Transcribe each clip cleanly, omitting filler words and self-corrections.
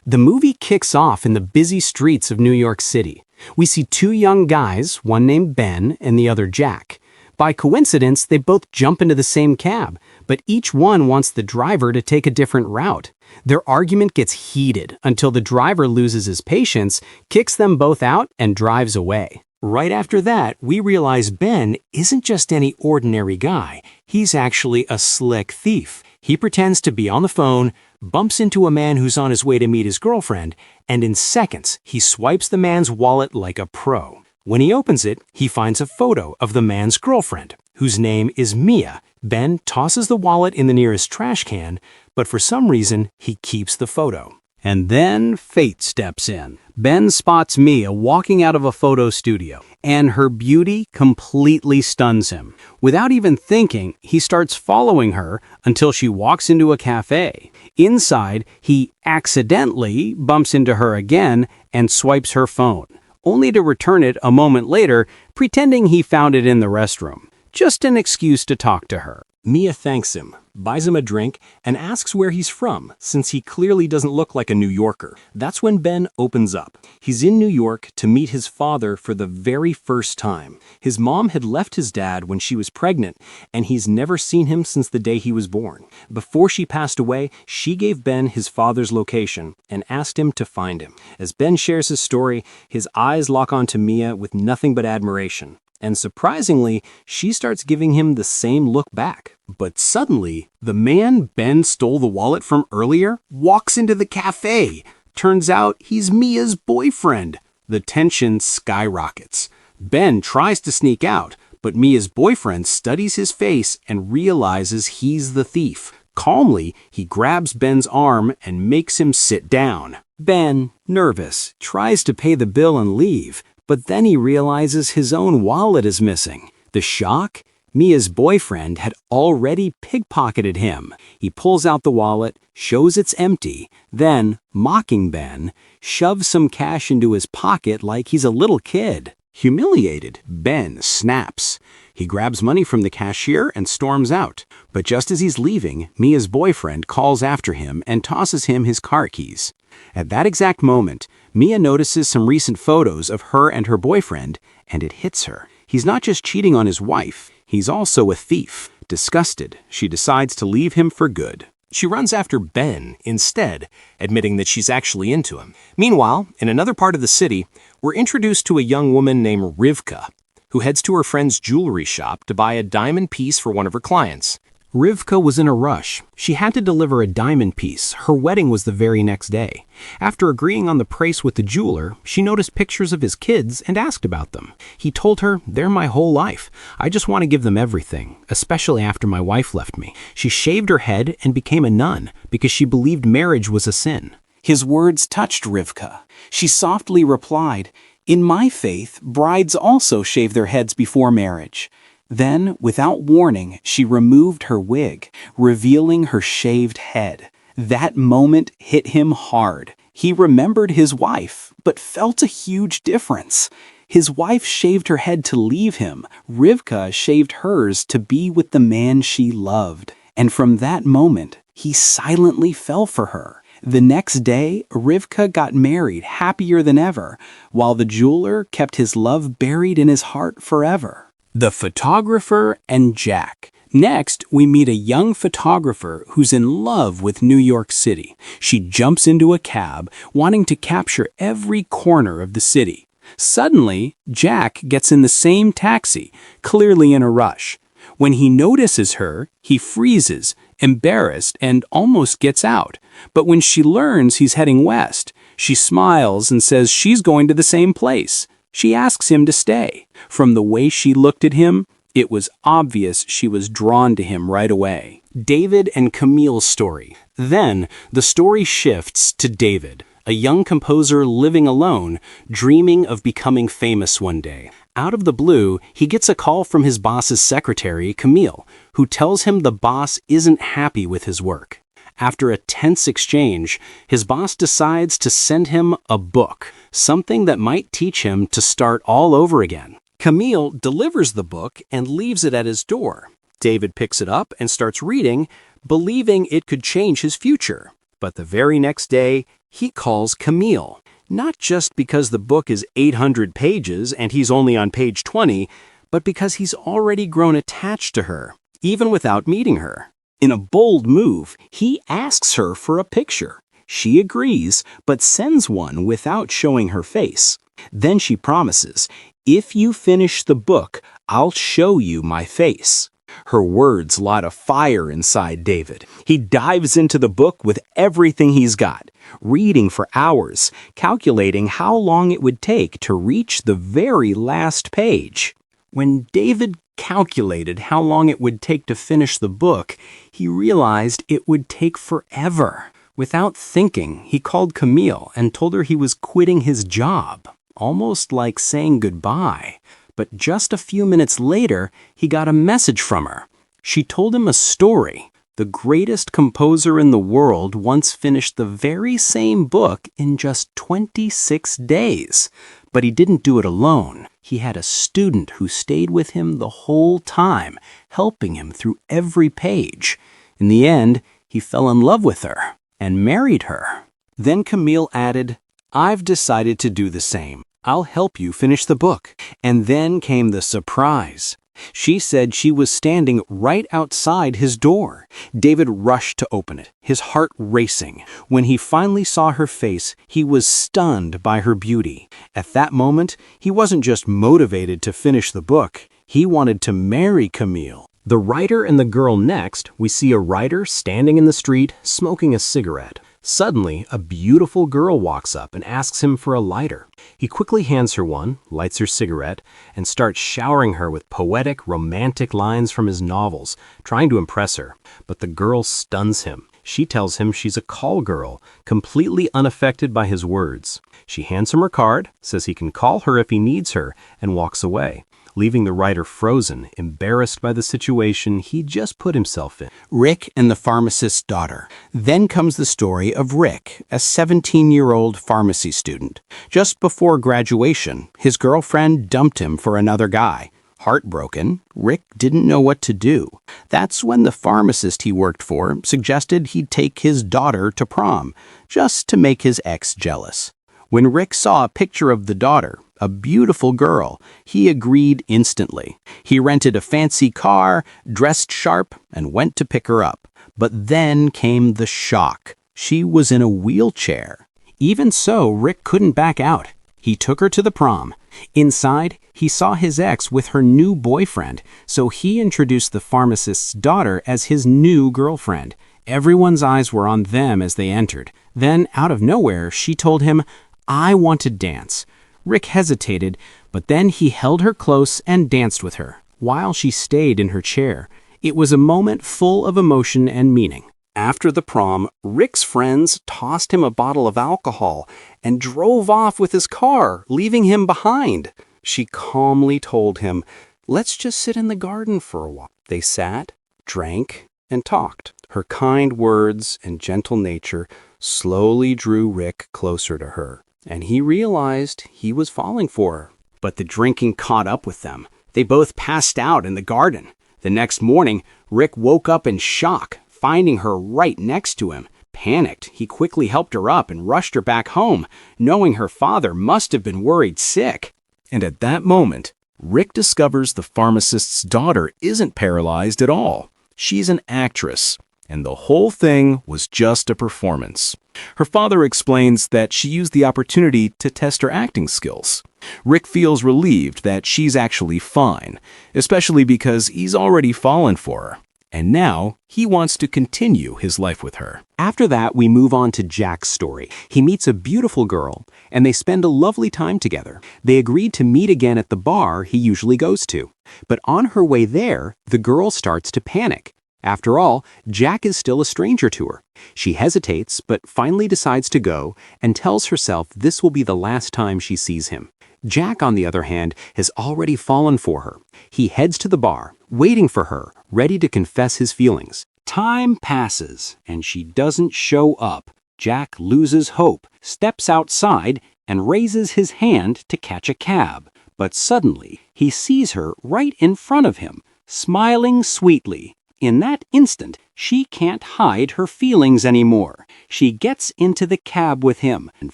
The movie kicks off in the busy streets of New York City. We see two young guys, one named Ben and the other Jack. By coincidence, they both jump into the same cab, but each one wants the driver to take a different route. Their argument gets heated until the driver loses his patience, kicks them both out, and drives away. Right after that, we realize Ben isn't just any ordinary guy. He's actually a slick thief. He pretends to be on the phone, bumps into a man who's on his way to meet his girlfriend, and in seconds, he swipes the man's wallet like a pro. When he opens it, he finds a photo of the man's girlfriend, whose name is Mia. Ben tosses the wallet in the nearest trash can, but for some reason, he keeps the photo. And then fate steps in. Ben spots Mia walking out of a photo studio, and her beauty completely stuns him. Without even thinking, he starts following her until she walks into a cafe. Inside, he accidentally bumps into her again and swipes her phone, only to return it a moment later, pretending he found it in the restroom. Just an excuse to talk to her. Mia thanks him, buys him a drink, and asks where he's from, since he clearly doesn't look like a New Yorker. That's when Ben opens up. He's in New York to meet his father for the very first time. His mom had left his dad when she was pregnant, and he's never seen him since the day he was born. Before she passed away, she gave Ben his father's location and asked him to find him. As Ben shares his story, his eyes lock onto Mia with nothing but admiration. And surprisingly, she starts giving him the same look back. But suddenly, the man Ben stole the wallet from earlier walks into the cafe. Turns out he's Mia's boyfriend. The tension skyrockets. Ben tries to sneak out, but Mia's boyfriend studies his face and realizes he's the thief. Calmly, he grabs Ben's arm and makes him sit down. Ben, nervous, tries to pay the bill and leave. But then he realizes his own wallet is missing. The shock? Mia's boyfriend had already pickpocketed him. He pulls out the wallet, shows it's empty, then, mocking Ben, shoves some cash into his pocket like he's a little kid. Humiliated, Ben snaps. He grabs money from the cashier and storms out. But just as he's leaving, Mia's boyfriend calls after him and tosses him his car keys. At that exact moment, Mia notices some recent photos of her and her boyfriend, and it hits her. He's not just cheating on his wife, he's also a thief. Disgusted, she decides to leave him for good. She runs after Ben instead, admitting that she's actually into him. Meanwhile, in another part of the city, we're introduced to a young woman named Rivka, who heads to her friend's jewelry shop to buy a diamond piece for one of her clients. Rivka was in a rush. She had to deliver a diamond piece. Her wedding was the very next day. After agreeing on the price with the jeweler, she noticed pictures of his kids and asked about them. He told her, "They're my whole life. I just want to give them everything, especially after my wife left me." She shaved her head and became a nun because she believed marriage was a sin. His words touched Rivka. She softly replied, "In my faith, brides also shave their heads before marriage." Then, without warning, she removed her wig, revealing her shaved head. That moment hit him hard. He remembered his wife, but felt a huge difference. His wife shaved her head to leave him. Rivka shaved hers to be with the man she loved. And from that moment, he silently fell for her. The next day, Rivka got married, happier than ever, while the jeweler kept his love buried in his heart forever. The photographer and Jack. Next, we meet a young photographer who's in love with New York City. She jumps into a cab, wanting to capture every corner of the city. Suddenly, Jack gets in the same taxi, clearly in a rush. When he notices her, he freezes, embarrassed, and almost gets out. But when she learns he's heading west, she smiles and says she's going to the same place. She asks him to stay. From the way she looked at him, it was obvious she was drawn to him right away. David and Camille's story. Then, the story shifts to David, a young composer living alone, dreaming of becoming famous one day. Out of the blue, he gets a call from his boss's secretary, Camille, who tells him the boss isn't happy with his work. After a tense exchange, his boss decides to send him a book, something that might teach him to start all over again. Camille delivers the book and leaves it at his door. David picks it up and starts reading, believing it could change his future. But the very next day, he calls Camille. Not just because the book is 800 pages and he's only on page 20, but because he's already grown attached to her, even without meeting her. In a bold move, he asks her for a picture. She agrees, but sends one without showing her face. Then she promises, "If you finish the book, I'll show you my face." Her words light a fire inside David. He dives into the book with everything he's got, reading for hours, calculating how long it would take to reach the very last page. When David calculated how long it would take to finish the book, he realized it would take forever. Without thinking, he called Camille and told her he was quitting his job, almost like saying goodbye. But just a few minutes later, he got a message from her. She told him a story. The greatest composer in the world once finished the very same book in just 26 days. But he didn't do it alone. He had a student who stayed with him the whole time, helping him through every page. In the end, he fell in love with her and married her. Then Camille added, "I've decided to do the same. I'll help you finish the book." And then came the surprise. She said she was standing right outside his door. David rushed to open it, his heart racing. When he finally saw her face, he was stunned by her beauty. At that moment, he wasn't just motivated to finish the book. He wanted to marry Camille. The writer and the girl next, we see a writer standing in the street, smoking a cigarette. Suddenly, a beautiful girl walks up and asks him for a lighter. He quickly hands her one, lights her cigarette, and starts showering her with poetic, romantic lines from his novels, trying to impress her. But the girl stuns him. She tells him she's a call girl, completely unaffected by his words. She hands him her card, says he can call her if he needs her, and walks away, leaving the writer frozen, embarrassed by the situation he just put himself in. Rick and the pharmacist's daughter. Then comes the story of Rick, a 17-year-old pharmacy student. Just before graduation, his girlfriend dumped him for another guy. Heartbroken, Rick didn't know what to do. That's when the pharmacist he worked for suggested he'd take his daughter to prom, just to make his ex jealous. When Rick saw a picture of the daughter, a beautiful girl, he agreed instantly. He rented a fancy car, dressed sharp, and went to pick her up. But then came the shock. She was in a wheelchair. Even so, Rick couldn't back out. He took her to the prom. Inside, he saw his ex with her new boyfriend, so he introduced the pharmacist's daughter as his new girlfriend. Everyone's eyes were on them as they entered. Then, out of nowhere, she told him, "I want to dance." Rick hesitated, but then he held her close and danced with her, while she stayed in her chair. It was a moment full of emotion and meaning. After the prom, Rick's friends tossed him a bottle of alcohol and drove off with his car, leaving him behind. She calmly told him, "Let's just sit in the garden for a while." They sat, drank, and talked. Her kind words and gentle nature slowly drew Rick closer to her, and he realized he was falling for her. But the drinking caught up with them. They both passed out in the garden. The next morning, Rick woke up in shock, finding her right next to him. Panicked, he quickly helped her up and rushed her back home, knowing her father must have been worried sick. And at that moment, Rick discovers the pharmacist's daughter isn't paralyzed at all. She's an actress, and the whole thing was just a performance. Her father explains that she used the opportunity to test her acting skills. Rick feels relieved that she's actually fine, especially because he's already fallen for her. And now, he wants to continue his life with her. After that, we move on to Jack's story. He meets a beautiful girl, and they spend a lovely time together. They agreed to meet again at the bar he usually goes to. But on her way there, the girl starts to panic. After all, Jack is still a stranger to her. She hesitates, but finally decides to go and tells herself this will be the last time she sees him. Jack, on the other hand, has already fallen for her. He heads to the bar, waiting for her, ready to confess his feelings. Time passes, and she doesn't show up. Jack loses hope, steps outside, and raises his hand to catch a cab. But suddenly, he sees her right in front of him, smiling sweetly. In that instant, she can't hide her feelings anymore. She gets into the cab with him and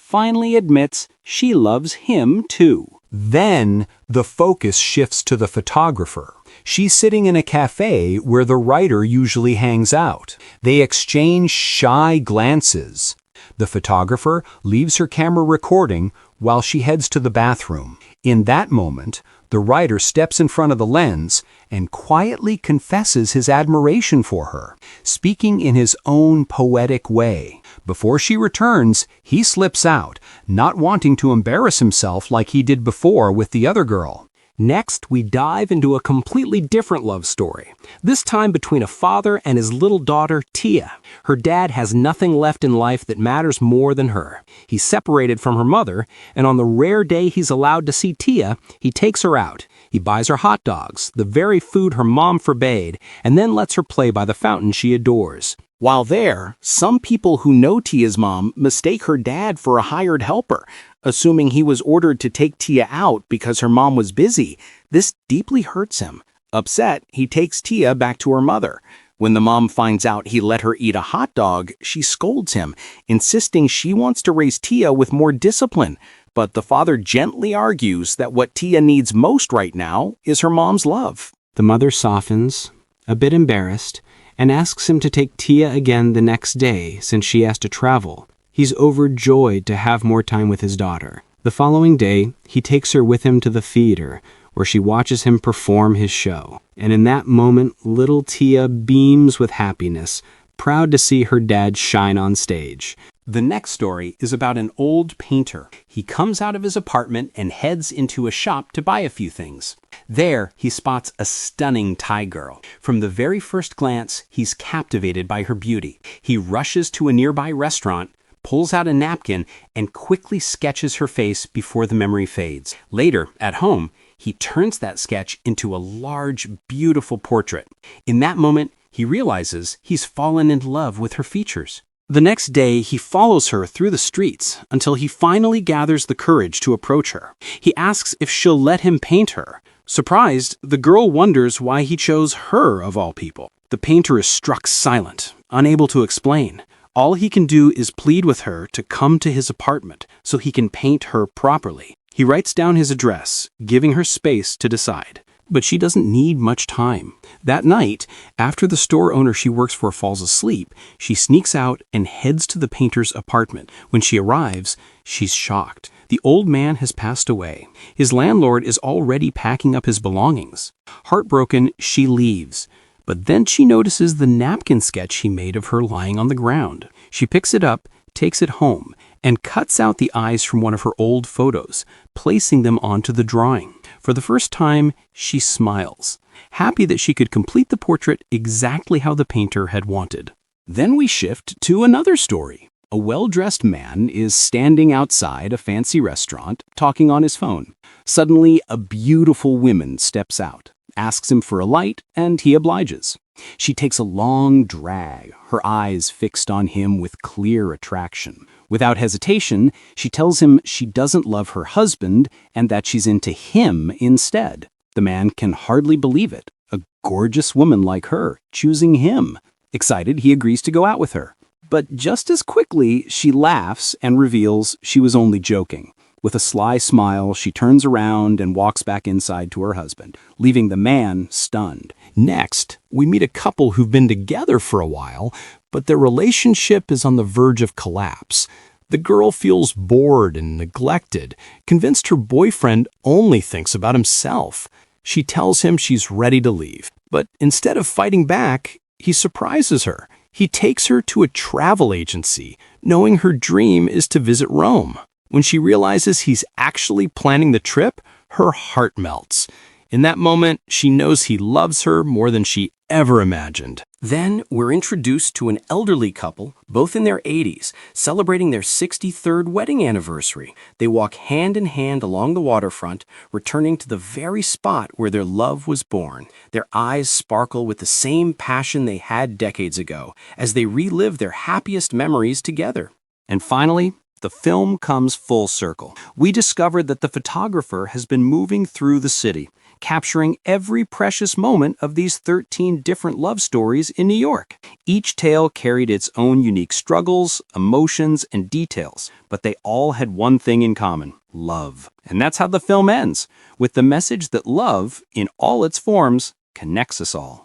finally admits she loves him too. Then the focus shifts to the photographer. She's sitting in a cafe where the writer usually hangs out. They exchange shy glances. The photographer leaves her camera recording while she heads to the bathroom. In that moment, the writer steps in front of the lens and quietly confesses his admiration for her, speaking in his own poetic way. Before she returns, he slips out, not wanting to embarrass himself like he did before with the other girl. Next, we dive into a completely different love story, this time between a father and his little daughter, Tia. Her dad has nothing left in life that matters more than her. He's separated from her mother, and on the rare day he's allowed to see Tia, he takes her out. He buys her hot dogs, the very food her mom forbade, and then lets her play by the fountain she adores. While there, some people who know Tia's mom mistake her dad for a hired helper, assuming he was ordered to take Tia out because her mom was busy. This deeply hurts him. Upset, he takes Tia back to her mother. When the mom finds out he let her eat a hot dog, she scolds him, insisting she wants to raise Tia with more discipline. But the father gently argues that what Tia needs most right now is her mom's love. The mother softens, a bit embarrassed, and asks him to take Tia again the next day since she has to travel. He's overjoyed to have more time with his daughter. The following day, he takes her with him to the theater, where she watches him perform his show. And in that moment, little Tia beams with happiness, proud to see her dad shine on stage. The next story is about an old painter. He comes out of his apartment and heads into a shop to buy a few things. There, he spots a stunning Thai girl. From the very first glance, he's captivated by her beauty. He rushes to a nearby restaurant, pulls out a napkin, and quickly sketches her face before the memory fades. Later, at home, he turns that sketch into a large, beautiful portrait. In that moment, he realizes he's fallen in love with her features. The next day, he follows her through the streets until he finally gathers the courage to approach her. He asks if she'll let him paint her. Surprised, the girl wonders why he chose her of all people. The painter is struck silent, unable to explain. All he can do is plead with her to come to his apartment so he can paint her properly. He writes down his address, giving her space to decide. But she doesn't need much time. That night, after the store owner she works for falls asleep, she sneaks out and heads to the painter's apartment. When she arrives, she's shocked. The old man has passed away. His landlord is already packing up his belongings. Heartbroken, she leaves. But then she notices the napkin sketch he made of her lying on the ground. She picks it up, takes it home, and cuts out the eyes from one of her old photos, placing them onto the drawing. For the first time, she smiles, happy that she could complete the portrait exactly how the painter had wanted. Then we shift to another story. A well-dressed man is standing outside a fancy restaurant, talking on his phone. Suddenly, a beautiful woman steps out, asks him for a light, and he obliges. She takes a long drag, her eyes fixed on him with clear attraction. Without hesitation, she tells him she doesn't love her husband and that she's into him instead. The man can hardly believe it. A gorgeous woman like her choosing him. Excited, he agrees to go out with her. But just as quickly, she laughs and reveals she was only joking. With a sly smile, she turns around and walks back inside to her husband, leaving the man stunned. Next, we meet a couple who've been together for a while, but their relationship is on the verge of collapse. The girl feels bored and neglected, convinced her boyfriend only thinks about himself. She tells him she's ready to leave, but instead of fighting back, he surprises her. He takes her to a travel agency, knowing her dream is to visit Rome. When she realizes he's actually planning the trip, her heart melts. In that moment, she knows he loves her more than she ever imagined. Then we're introduced to an elderly couple, both in their 80s, celebrating their 63rd wedding anniversary. They walk hand in hand along the waterfront, returning to the very spot where their love was born. Their eyes sparkle with the same passion they had decades ago, as they relive their happiest memories together. And finally, the film comes full circle. We discover that the photographer has been moving through the city, capturing every precious moment of these 13 different love stories in New York. Each tale carried its own unique struggles, emotions, and details, but they all had one thing in common: love. And that's how the film ends, with the message that love, in all its forms, connects us all.